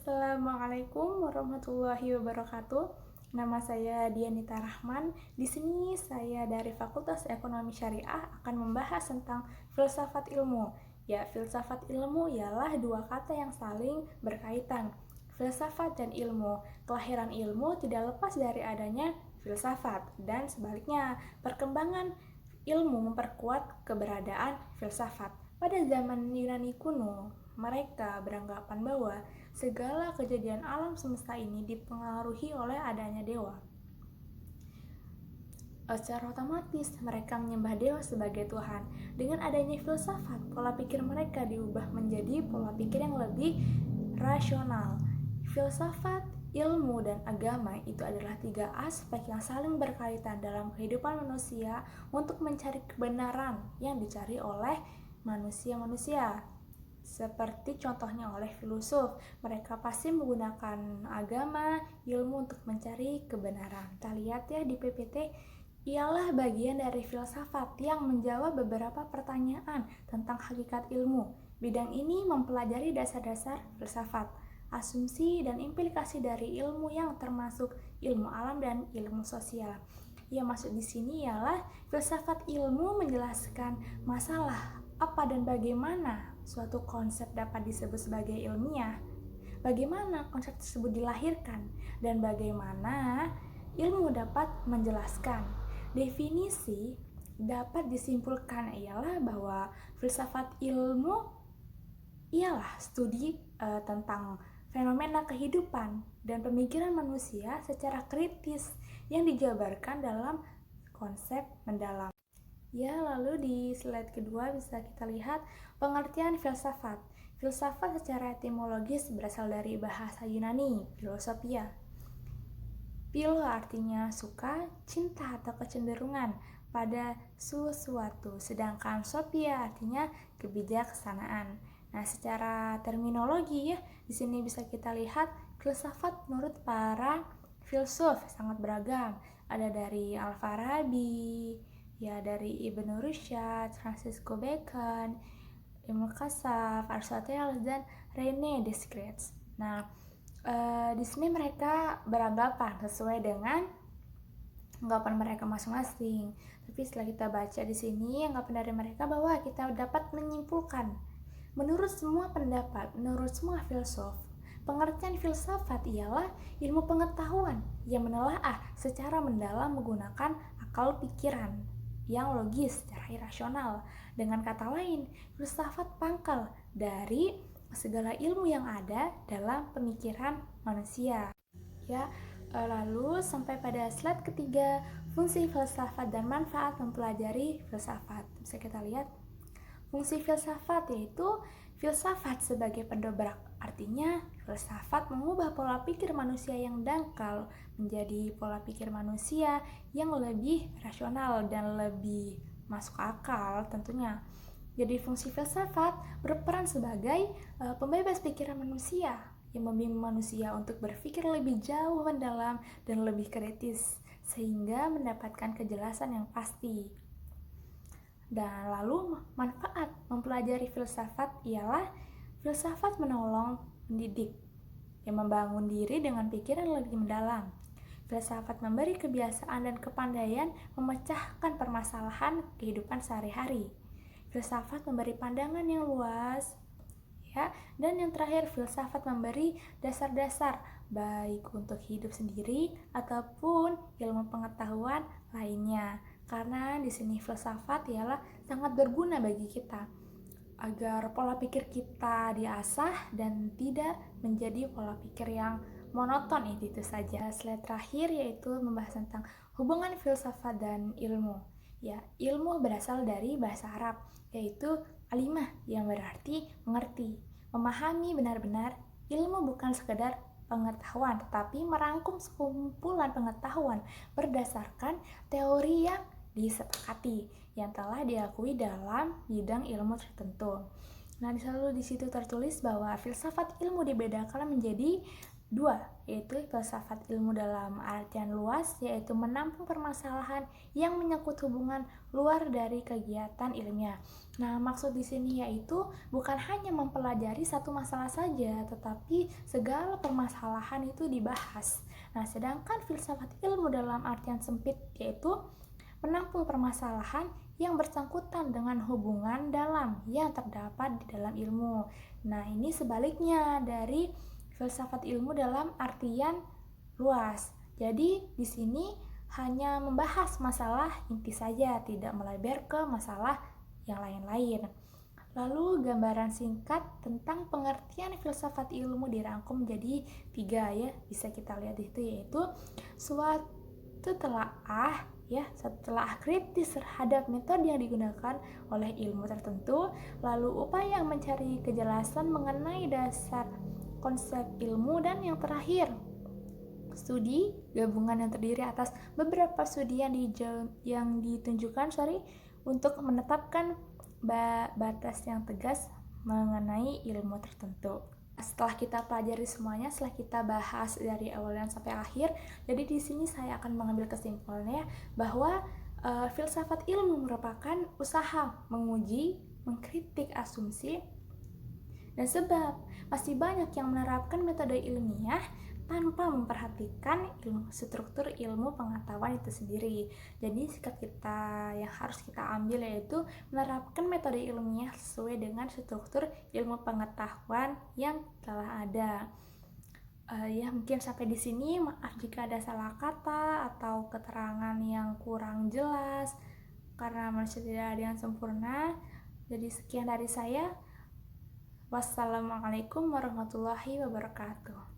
Assalamualaikum warahmatullahi wabarakatuh. Nama saya Dianita Rahman. Di sini saya dari Fakultas Ekonomi Syariah akan membahas tentang filsafat ilmu. Ya, filsafat ilmu ialah dua kata yang saling berkaitan. Filsafat dan ilmu. Kelahiran ilmu tidak lepas dari adanya filsafat dan sebaliknya, perkembangan ilmu memperkuat keberadaan filsafat. Pada zaman Yunani kuno, mereka beranggapan bahwa segala kejadian alam semesta ini dipengaruhi oleh adanya dewa. Secara otomatis mereka menyembah dewa sebagai Tuhan. Dengan adanya filsafat, pola pikir mereka diubah menjadi pola pikir yang lebih rasional. Filsafat, ilmu, dan agama itu adalah tiga aspek yang saling berkaitan dalam kehidupan manusia untuk mencari kebenaran yang dicari oleh manusia-manusia. Seperti contohnya oleh filsuf, mereka pasti menggunakan agama, ilmu untuk mencari kebenaran. Kita lihat ya di PPT, ialah bagian dari filsafat yang menjawab beberapa pertanyaan tentang hakikat ilmu. Bidang ini mempelajari dasar-dasar filsafat, asumsi dan implikasi dari ilmu yang termasuk ilmu alam dan ilmu sosial. Yang maksud di sini ialah filsafat ilmu menjelaskan masalah apa dan bagaimana suatu konsep dapat disebut sebagai ilmiah, bagaimana konsep tersebut dilahirkan, dan bagaimana ilmu dapat menjelaskan. Definisi dapat disimpulkan ialah bahwa filsafat ilmu ialah studi tentang fenomena kehidupan dan pemikiran manusia secara kritis yang dijabarkan dalam konsep mendalam. Ya, lalu di slide kedua bisa kita lihat pengertian filsafat. Filsafat secara etimologis berasal dari bahasa Yunani, philosophia. Philo artinya suka, cinta atau kecenderungan pada sesuatu, sedangkan sophia artinya kebijaksanaan. Nah, secara terminologi ya, di sini bisa kita lihat filsafat menurut para filsuf sangat beragam. Ada dari Al-Farabi, ya dari Ibn Rushd, Francisco Bacon, Ibn Qasaf, Aristoteles, dan René Descartes. Nah, di sini mereka beranggapan sesuai dengan anggapan mereka masing-masing. Tapi setelah kita baca di sini anggapan dari mereka bahwa kita dapat menyimpulkan menurut semua pendapat, menurut semua filsuf, pengertian filsafat ialah ilmu pengetahuan yang menelaah secara mendalam menggunakan akal pikiran yang logis secara irasional. Dengan kata lain, filsafat pangkal dari segala ilmu yang ada dalam pemikiran manusia. Ya, lalu sampai pada slide ketiga, fungsi filsafat dan manfaat mempelajari filsafat. Bisa kita lihat fungsi filsafat yaitu filsafat sebagai pendobrak. Artinya, filsafat mengubah pola pikir manusia yang dangkal menjadi pola pikir manusia yang lebih rasional dan lebih masuk akal tentunya. Jadi fungsi filsafat berperan sebagai pembebas pikiran manusia yang membimbing manusia untuk berpikir lebih jauh mendalam dan lebih kritis sehingga mendapatkan kejelasan yang pasti. Dan lalu manfaat mempelajari filsafat ialah filsafat menolong mendidik yang membangun diri dengan pikiran lebih mendalam. Filsafat memberi kebiasaan dan kepandaian memecahkan permasalahan kehidupan sehari-hari. Filsafat memberi pandangan yang luas, ya. Dan yang terakhir, filsafat memberi dasar-dasar baik untuk hidup sendiri ataupun ilmu pengetahuan lainnya. Karena di sini filsafat ialah sangat berguna bagi kita agar pola pikir kita diasah dan tidak menjadi pola pikir yang monoton itu saja. Slide terakhir yaitu membahas tentang hubungan filsafat dan ilmu. Ya, ilmu berasal dari bahasa Arab yaitu alimah yang berarti mengerti. Memahami benar-benar ilmu bukan sekedar pengetahuan tetapi merangkum sekumpulan pengetahuan berdasarkan teori yang disepakati yang telah diakui dalam bidang ilmu tertentu. Nah, di situ tertulis bahwa filsafat ilmu dibedakan menjadi dua, yaitu filsafat ilmu dalam artian luas, yaitu menampung permasalahan yang menyangkut hubungan luar dari kegiatan ilmiah. Nah, maksud di sini yaitu bukan hanya mempelajari satu masalah saja, tetapi segala permasalahan itu dibahas. Nah, sedangkan filsafat ilmu dalam artian sempit yaitu menampung permasalahan yang bersangkutan dengan hubungan dalam yang terdapat di dalam ilmu. Nah, ini sebaliknya dari filsafat ilmu dalam artian luas. Jadi, di sini hanya membahas masalah inti saja, tidak melebar ke masalah yang lain-lain. Lalu gambaran singkat tentang pengertian filsafat ilmu dirangkum menjadi 3 ya, bisa kita lihat itu, yaitu suatu telaah setelah kritis terhadap metode yang digunakan oleh ilmu tertentu, lalu upaya mencari kejelasan mengenai dasar konsep ilmu, dan yang terakhir studi gabungan yang terdiri atas beberapa studi yang ditunjukkan untuk menetapkan batas yang tegas mengenai ilmu tertentu. Setelah kita pelajari semuanya, setelah kita bahas dari awal dan sampai akhir, jadi di sini saya akan mengambil kesimpulannya bahwa filsafat ilmu merupakan usaha menguji, mengkritik asumsi, dan sebab masih banyak yang menerapkan metode ilmiah tanpa memperhatikan struktur ilmu pengetahuan itu sendiri. Jadi sikap kita yang harus kita ambil yaitu menerapkan metode ilmiah sesuai dengan struktur ilmu pengetahuan yang telah ada. Mungkin sampai di sini. Maaf jika ada salah kata atau keterangan yang kurang jelas, karena manusia tidak ada yang sempurna. Jadi sekian dari saya. Wassalamualaikum warahmatullahi wabarakatuh.